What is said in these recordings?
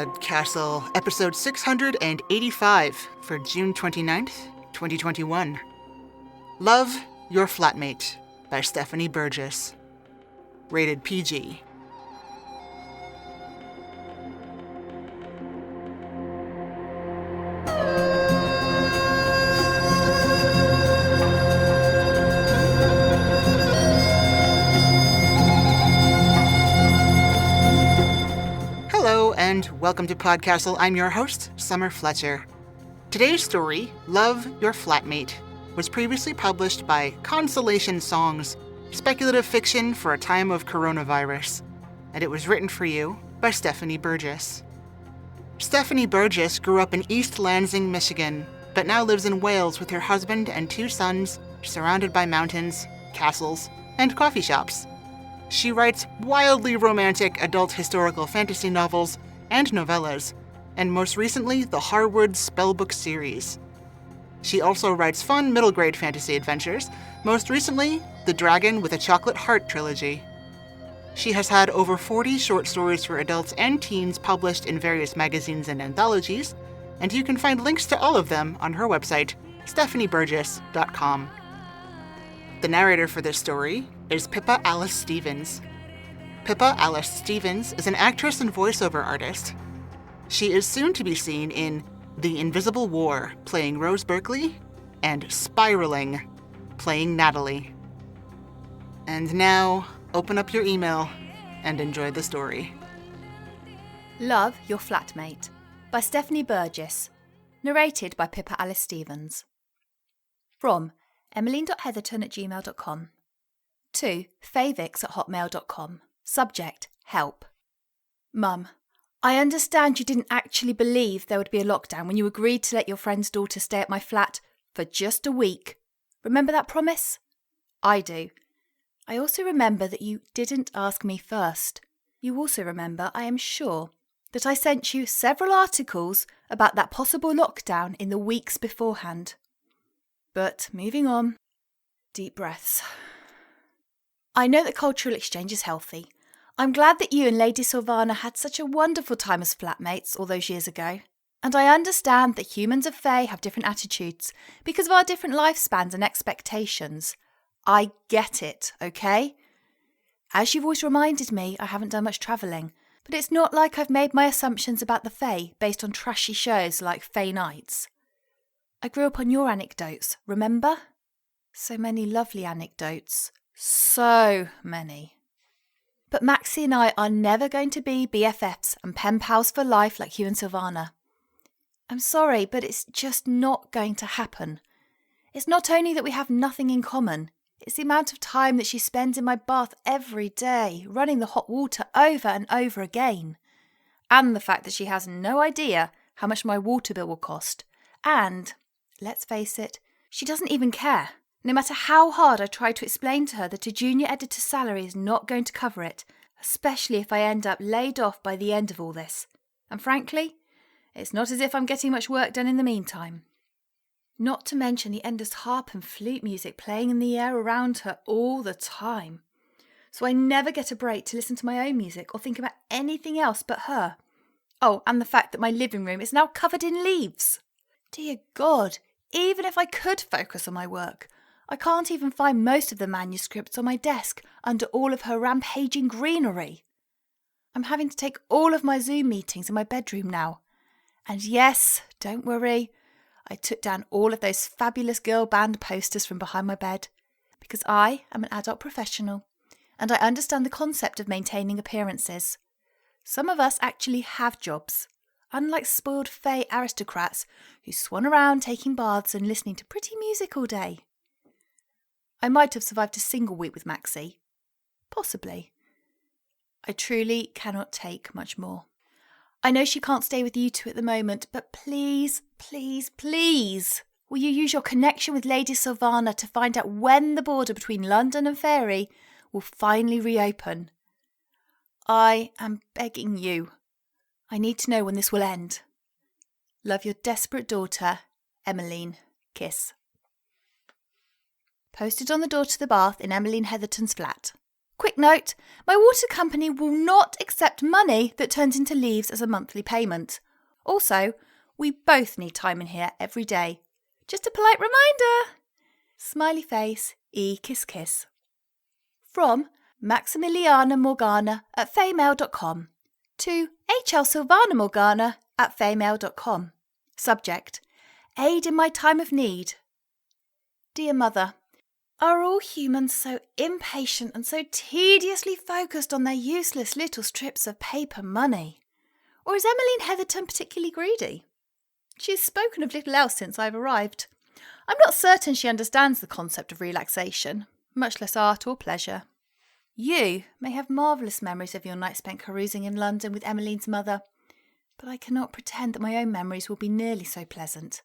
PodCast, episode 685 for June 29th, 2021. Love Your Flatmate by Stephanie Burgess. Rated PG. Hello and welcome to PodCast. I'm your host, Summer Fletcher. Today's story, Love Your Flatmate, was previously published by Consolation Songs, speculative fiction for a time of coronavirus, and it was written for you by Stephanie Burgess. Stephanie Burgess grew up in East Lansing, Michigan, but now lives in Wales with her husband and 2 sons, surrounded by mountains, castles, and coffee shops. She writes wildly romantic adult historical fantasy novels and novellas, and most recently, the Harwood Spellbook series. She also writes fun middle-grade fantasy adventures, most recently, the Dragon with a Chocolate Heart trilogy. She has had over 40 short stories for adults and teens published in various magazines and anthologies, and you can find links to all of them on her website, stephanieburgess.com. The narrator for this story is Pippa Alice Stevens. Pippa Alice Stevens is an actress and voiceover artist. She is soon to be seen in The Invisible War, playing Rose Berkeley, and Spiraling, playing Natalie. And now, open up your email and enjoy the story. Love Your Flatmate by Stephanie Burgess, narrated by Pippa Alice Stevens. From emmeline.heatherton@gmail.com to favix@hotmail.com. Subject, help. Mum, I understand you didn't actually believe there would be a lockdown when you agreed to let your friend's daughter stay at my flat for just a week. Remember that promise? I do. I also remember that you didn't ask me first. You also remember, I am sure, that I sent you several articles about that possible lockdown in the weeks beforehand. But moving on. Deep breaths. I know that cultural exchange is healthy. I'm glad that you and Lady Sylvana had such a wonderful time as flatmates all those years ago. And I understand that humans of Fae have different attitudes because of our different lifespans and expectations. I get it, okay? As you've always reminded me, I haven't done much travelling, but it's not like I've made my assumptions about the Fae based on trashy shows like Fae Nights. I grew up on your anecdotes, remember? So many lovely anecdotes. So many. But Maxie and I are never going to be BFFs and pen pals for life like you and Sylvana. I'm sorry, but it's just not going to happen. It's not only that we have nothing in common, it's the amount of time that she spends in my bath every day, running the hot water over and over again. And the fact that she has no idea how much my water bill will cost. And, let's face it, she doesn't even care. No matter how hard I try to explain to her that a junior editor's salary is not going to cover it, especially if I end up laid off by the end of all this. And frankly, it's not as if I'm getting much work done in the meantime. Not to mention the endless harp and flute music playing in the air around her all the time. So I never get a break to listen to my own music or think about anything else but her. Oh, and the fact that my living room is now covered in leaves. Dear God, even if I could focus on my work, I can't even find most of the manuscripts on my desk under all of her rampaging greenery. I'm having to take all of my Zoom meetings in my bedroom now. And yes, don't worry, I took down all of those fabulous girl band posters from behind my bed because I am an adult professional and I understand the concept of maintaining appearances. Some of us actually have jobs, unlike spoiled Fae aristocrats who swan around taking baths and listening to pretty music all day. I might have survived a single week with Maxie. Possibly. I truly cannot take much more. I know she can't stay with you two at the moment, but please, please, please, will you use your connection with Lady Sylvana to find out when the border between London and Faerie will finally reopen? I am begging you. I need to know when this will end. Love your desperate daughter, Emmeline. Kiss. Posted on the door to the bath in Emmeline Heatherton's flat. Quick note, my water company will not accept money that turns into leaves as a monthly payment. Also, we both need time in here every day. Just a polite reminder. Smiley face, kiss kiss. From Maximiliana Morgana at faymail.com to HL Silvana Morgana at faymail.com. Subject, aid in my time of need. Dear Mother, are all humans so impatient and so tediously focused on their useless little strips of paper money? Or is Emmeline Heatherton particularly greedy? She has spoken of little else since I've arrived. I'm not certain she understands the concept of relaxation, much less art or pleasure. You may have marvellous memories of your night spent carousing in London with Emmeline's mother, but I cannot pretend that my own memories will be nearly so pleasant.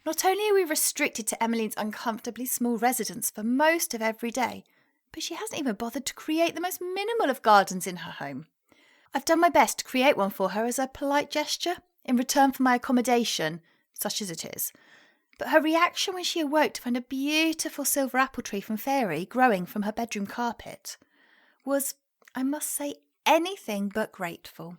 Not only are we restricted to Emmeline's uncomfortably small residence for most of every day, but she hasn't even bothered to create the most minimal of gardens in her home. I've done my best to create one for her as a polite gesture in return for my accommodation, such as it is. But her reaction when she awoke to find a beautiful silver apple tree from Fairy growing from her bedroom carpet was, I must say, anything but grateful.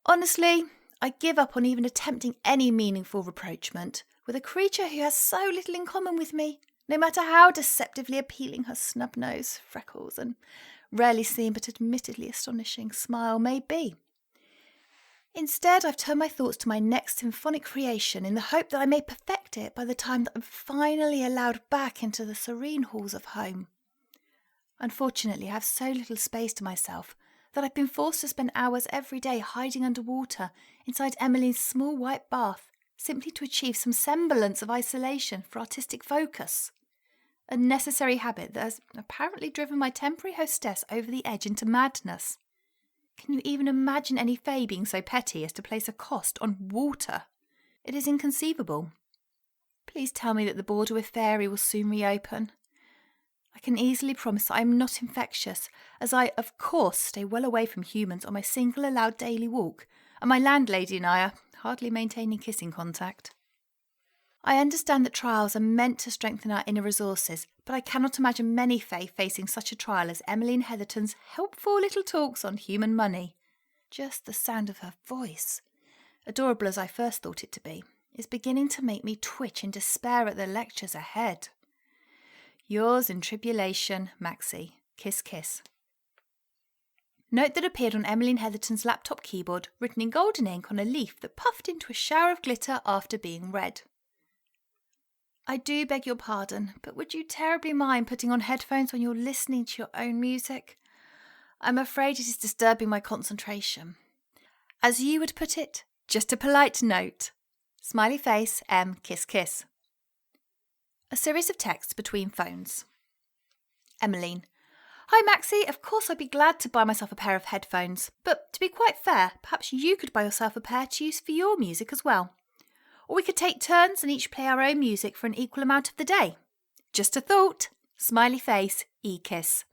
Honestly, I give up on even attempting any meaningful rapprochement with a creature who has so little in common with me, no matter how deceptively appealing her snub nose, freckles, and rarely seen but admittedly astonishing smile may be. Instead, I've turned my thoughts to my next symphonic creation in the hope that I may perfect it by the time that I'm finally allowed back into the serene halls of home. Unfortunately, I have so little space to myself that I've been forced to spend hours every day hiding underwater inside Emmeline's small white bath, simply to achieve some semblance of isolation for artistic focus. A necessary habit that has apparently driven my temporary hostess over the edge into madness. Can you even imagine any fae being so petty as to place a cost on water? It is inconceivable. Please tell me that the border with Fairy will soon reopen. I can easily promise that I am not infectious, as I, of course, stay well away from humans on my single allowed daily walk, and my landlady and I are hardly maintaining kissing contact. I understand that trials are meant to strengthen our inner resources, but I cannot imagine many fae facing such a trial as Emmeline Heatherton's helpful little talks on human money. Just the sound of her voice, adorable as I first thought it to be, is beginning to make me twitch in despair at the lectures ahead. Yours in tribulation, Maxie. Kiss, kiss. Note that appeared on Emmeline Heatherton's laptop keyboard, written in golden ink on a leaf that puffed into a shower of glitter after being read. I do beg your pardon, but would you terribly mind putting on headphones when you're listening to your own music? I'm afraid it is disturbing my concentration. As you would put it, just a polite note. Smiley face, kiss, kiss. A series of texts between phones. Emmeline. Hi Maxie, of course I'd be glad to buy myself a pair of headphones, but to be quite fair, perhaps you could buy yourself a pair to use for your music as well. Or we could take turns and each play our own music for an equal amount of the day. Just a thought. Smiley face, kiss.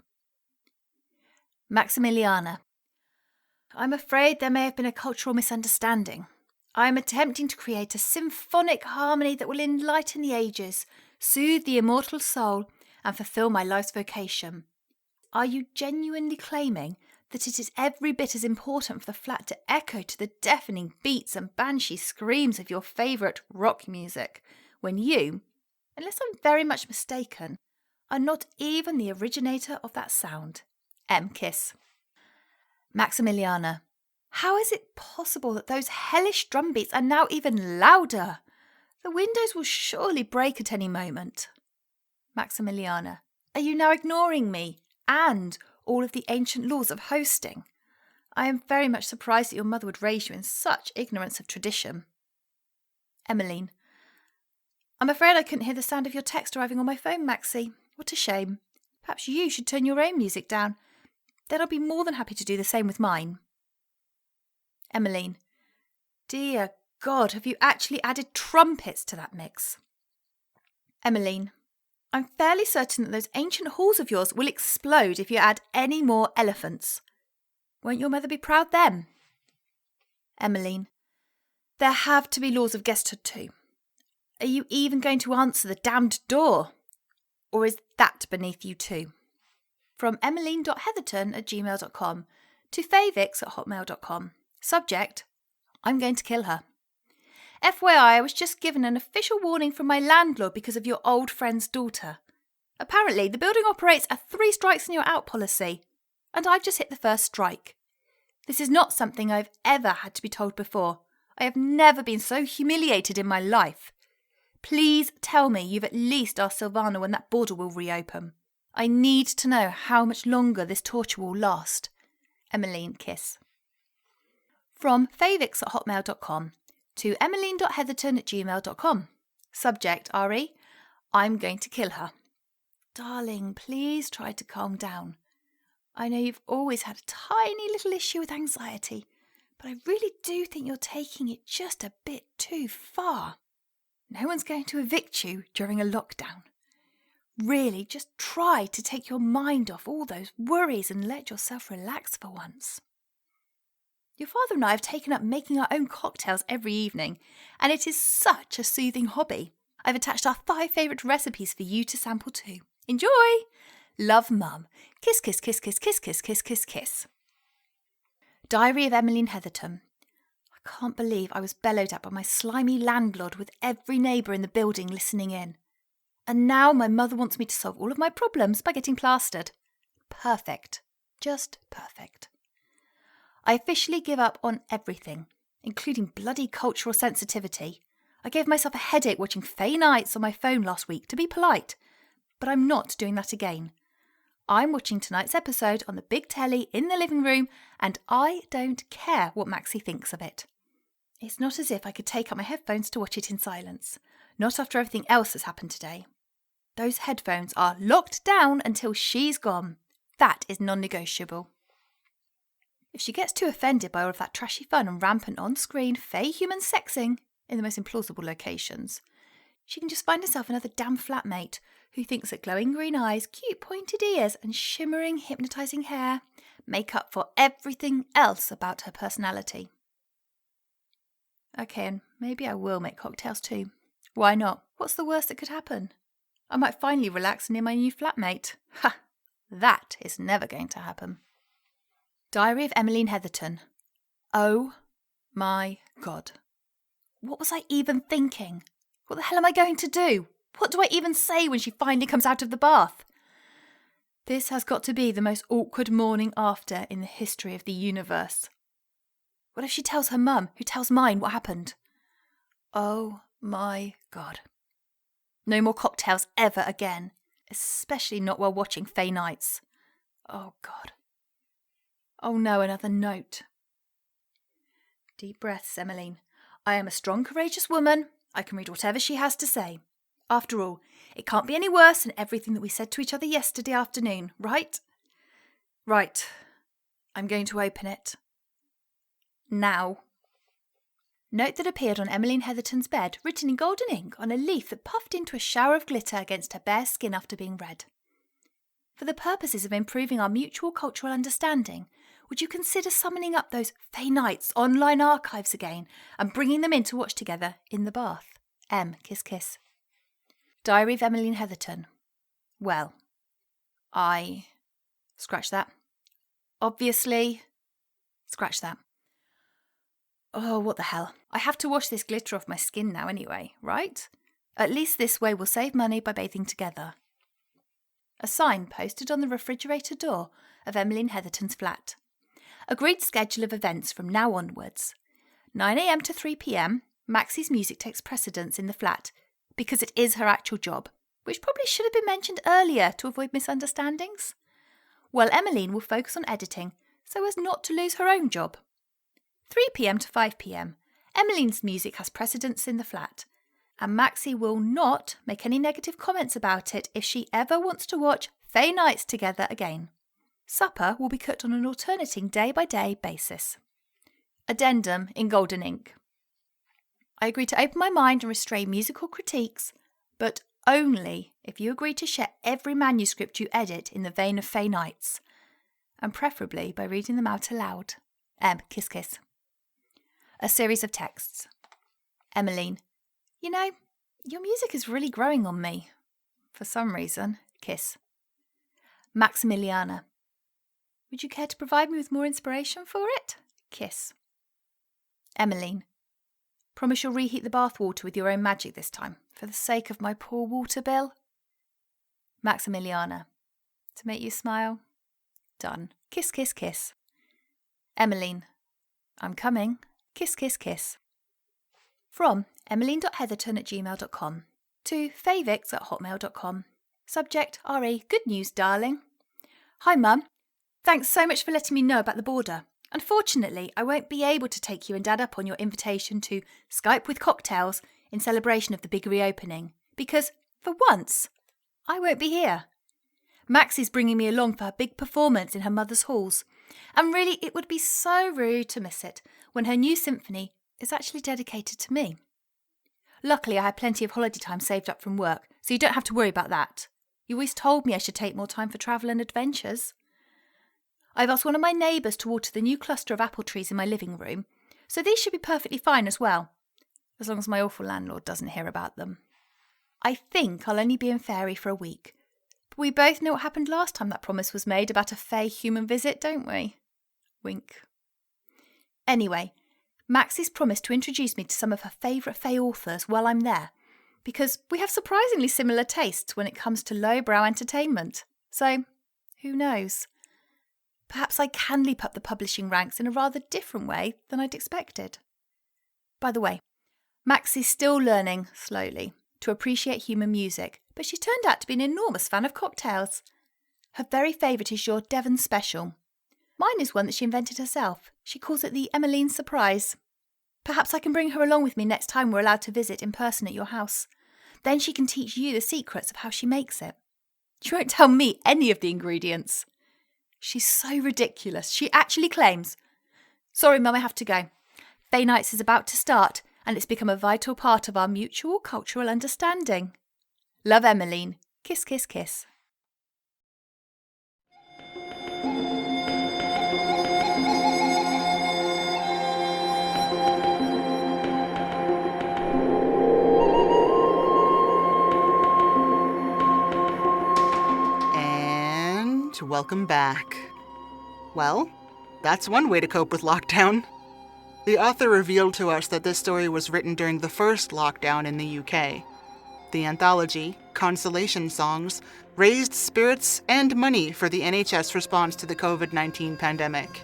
Maximiliana. I'm afraid there may have been a cultural misunderstanding. I am attempting to create a symphonic harmony that will enlighten the ages, soothe the immortal soul, and fulfill my life's vocation. Are you genuinely claiming that it is every bit as important for the flat to echo to the deafening beats and banshee screams of your favourite rock music, when you, unless I'm very much mistaken, are not even the originator of that sound? Kiss. Maximiliana. How is it possible that those hellish drum beats are now even louder? The windows will surely break at any moment. Maximiliana. Are you now ignoring me and all of the ancient laws of hosting? I am very much surprised that your mother would raise you in such ignorance of tradition. Emmeline. I'm afraid I couldn't hear the sound of your text arriving on my phone, Maxie. What a shame. Perhaps you should turn your own music down. Then I'll be more than happy to do the same with mine. Emmeline. Dear God, have you actually added trumpets to that mix? Emmeline. I'm fairly certain that those ancient halls of yours will explode if you add any more elephants. Won't your mother be proud then? Emmeline. There have to be laws of guesthood too. Are you even going to answer the damned door? Or is that beneath you too? From emmeline.heatherton@gmail.com to favix@hotmail.com. Subject, I'm going to kill her. FYI, I was just given an official warning from my landlord because of your old friend's daughter. Apparently, the building operates a 3 strikes and you're out policy, and I've just hit the first strike. This is not something I've ever had to be told before. I have never been so humiliated in my life. Please tell me you've at least asked Silvana when that border will reopen. I need to know how much longer this torture will last. Emmeline, kiss. From favix@hotmail.com to emmeline.heatherton@gmail.com. Subject, RE, I'm going to kill her. Darling, please try to calm down. I know you've always had a tiny little issue with anxiety, but I really do think you're taking it just a bit too far. No one's going to evict you during a lockdown. Really, just try to take your mind off all those worries and let yourself relax for once. Your father and I have taken up making our own cocktails every evening, and it is such a soothing hobby. I've attached our 5 favourite recipes for you to sample too. Enjoy! Love, Mum. Kiss, kiss, kiss, kiss, kiss, kiss, kiss, kiss, kiss. Diary of Emmeline Heatherton. I can't believe I was bellowed at by my slimy landlord with every neighbour in the building listening in. And now my mother wants me to solve all of my problems by getting plastered. Perfect. Just perfect. I officially give up on everything, including bloody cultural sensitivity. I gave myself a headache watching Fay Nights on my phone last week to be polite, but I'm not doing that again. I'm watching tonight's episode on the big telly in the living room, and I don't care what Maxie thinks of it. It's not as if I could take out my headphones to watch it in silence. Not after everything else that's happened today. Those headphones are locked down until she's gone. That is non-negotiable. If she gets too offended by all of that trashy fun and rampant on-screen fey human sexing in the most implausible locations, she can just find herself another damn flatmate who thinks that glowing green eyes, cute pointed ears and shimmering hypnotising hair make up for everything else about her personality. Okay, and maybe I will make cocktails too. Why not? What's the worst that could happen? I might finally relax near my new flatmate. Ha! That is never going to happen. Diary of Emmeline Heatherton. Oh my God. What was I even thinking? What the hell am I going to do? What do I even say when she finally comes out of the bath? This has got to be the most awkward morning after in the history of the universe. What if she tells her mum, who tells mine, what happened? Oh my God. No more cocktails ever again, especially not while watching Fay Nights. Oh God. Oh no, another note. Deep breaths, Emmeline. I am a strong, courageous woman. I can read whatever she has to say. After all, it can't be any worse than everything that we said to each other yesterday afternoon, right? Right. I'm going to open it. Now. Note that appeared on Emmeline Heatherton's bed, written in golden ink on a leaf that puffed into a shower of glitter against her bare skin after being read. For the purposes of improving our mutual cultural understanding, would you consider summoning up those Fay Nights online archives again and bringing them in to watch together in the bath? M. Kiss, kiss. Diary of Emmeline Heatherton. Well, I... Scratch that. Obviously... Scratch that. Oh, what the hell. I have to wash this glitter off my skin now anyway, right? At least this way we'll save money by bathing together. A sign posted on the refrigerator door of Emmeline Heatherton's flat. Agreed schedule of events from now onwards. 9 a.m. to 3 p.m, Maxie's music takes precedence in the flat because it is her actual job, which probably should have been mentioned earlier to avoid misunderstandings. While Emmeline will focus on editing so as not to lose her own job. 3 p.m. to 5 p.m, Emmeline's music has precedence in the flat, and Maxie will not make any negative comments about it if she ever wants to watch Fay Nights together again. Supper will be cooked on an alternating day-by-day basis. Addendum in golden ink. I agree to open my mind and restrain musical critiques, but only if you agree to share every manuscript you edit in the vein of Fay Nights, and preferably by reading them out aloud. M. Kiss, kiss. A series of texts. Emmeline. You know, your music is really growing on me. For some reason. Kiss. Maximiliana. Would you care to provide me with more inspiration for it? Kiss. Emmeline. Promise you'll reheat the bath water with your own magic this time, for the sake of my poor water bill. Maximiliana. To make you smile? Done. Kiss, kiss, kiss. Emmeline. I'm coming. Kiss, kiss, kiss. From emmeline.heatherton@gmail.com to favix@hotmail.com. Subject, RE, good news, darling. Hi, Mum. Thanks so much for letting me know about the border. Unfortunately, I won't be able to take you and Dad up on your invitation to Skype with cocktails in celebration of the big reopening, because, for once, I won't be here. Maxie's bringing me along for her big performance in her mother's halls, and really it would be so rude to miss it when her new symphony is actually dedicated to me. Luckily, I had plenty of holiday time saved up from work, so you don't have to worry about that. You always told me I should take more time for travel and adventures. I've asked one of my neighbours to water the new cluster of apple trees in my living room, so these should be perfectly fine as well, as long as my awful landlord doesn't hear about them. I think I'll only be in Fairy for a week, but we both know what happened last time that promise was made about a Fae human visit, don't we? Wink. Anyway, Maxie's promised to introduce me to some of her favourite Fae authors while I'm there, because we have surprisingly similar tastes when it comes to lowbrow entertainment. So, who knows? Perhaps I can leap up the publishing ranks in a rather different way than I'd expected. By the way, Maxie's still learning, slowly, to appreciate human music, but she's turned out to be an enormous fan of cocktails. Her very favourite is your Devon Special. Mine is one that she invented herself. She calls it the Emmeline Surprise. Perhaps I can bring her along with me next time we're allowed to visit in person at your house. Then she can teach you the secrets of how she makes it. She won't tell me any of the ingredients. She's so ridiculous. She actually claims, "Sorry, Mum, I have to go. Fae Nights is about to start, and it's become a vital part of our mutual cultural understanding. Love, Emmeline. Kiss, kiss, kiss." Welcome back. Well, that's one way to cope with lockdown. The author revealed to us that this story was written during the first lockdown in the UK. The anthology, Consolation Songs, raised spirits and money for the NHS response to the COVID-19 pandemic.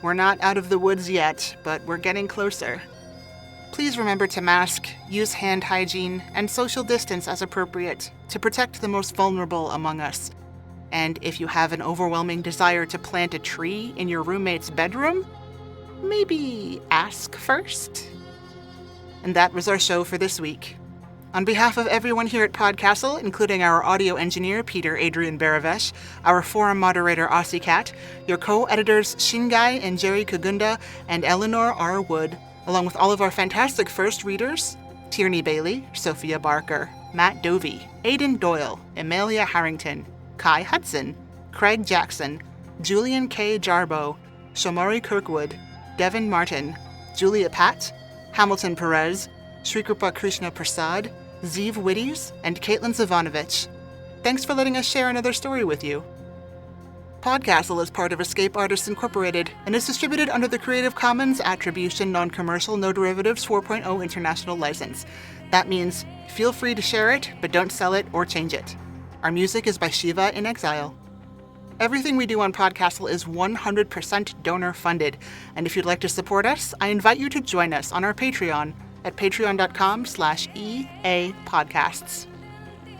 We're not out of the woods yet, but we're getting closer. Please remember to mask, use hand hygiene, and social distance as appropriate to protect the most vulnerable among us. And if you have an overwhelming desire to plant a tree in your roommate's bedroom, maybe ask first. And that was our show for this week. On behalf of everyone here at PodCastle, including our audio engineer, Peter Adrian Baravesh, our forum moderator, Aussie Cat, your co-editors, Shingai and Jerry Kugunda, and Eleanor R. Wood, along with all of our fantastic first readers, Tierney Bailey, Sophia Barker, Matt Dovey, Aidan Doyle, Amelia Harrington, Kai Hudson, Craig Jackson, Julian K. Jarbo, Shomari Kirkwood, Devin Martin, Julia Patt, Hamilton Perez, Shrikrupa Krishna Prasad, Zeev Witties, and Caitlin Zavanovich. Thanks for letting us share another story with you. PodCastle is part of Escape Artists Incorporated and is distributed under the Creative Commons Attribution Non-Commercial No Derivatives 4.0 International License. That means feel free to share it, but don't sell it or change it. Our music is by Shiva in Exile. Everything we do on PodCastle is 100% donor-funded, and if you'd like to support us, I invite you to join us on our Patreon at patreon.com/EAPodcasts.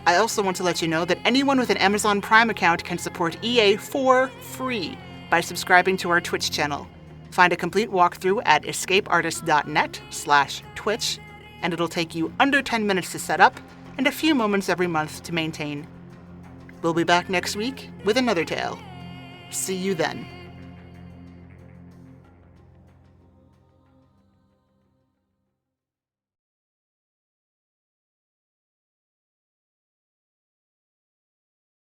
I also want to let you know that anyone with an Amazon Prime account can support EA for free by subscribing to our Twitch channel. Find a complete walkthrough at escapeartist.net/Twitch, and it'll take you under 10 minutes to set up and a few moments every month to maintain. We'll be back next week with another tale. See you then.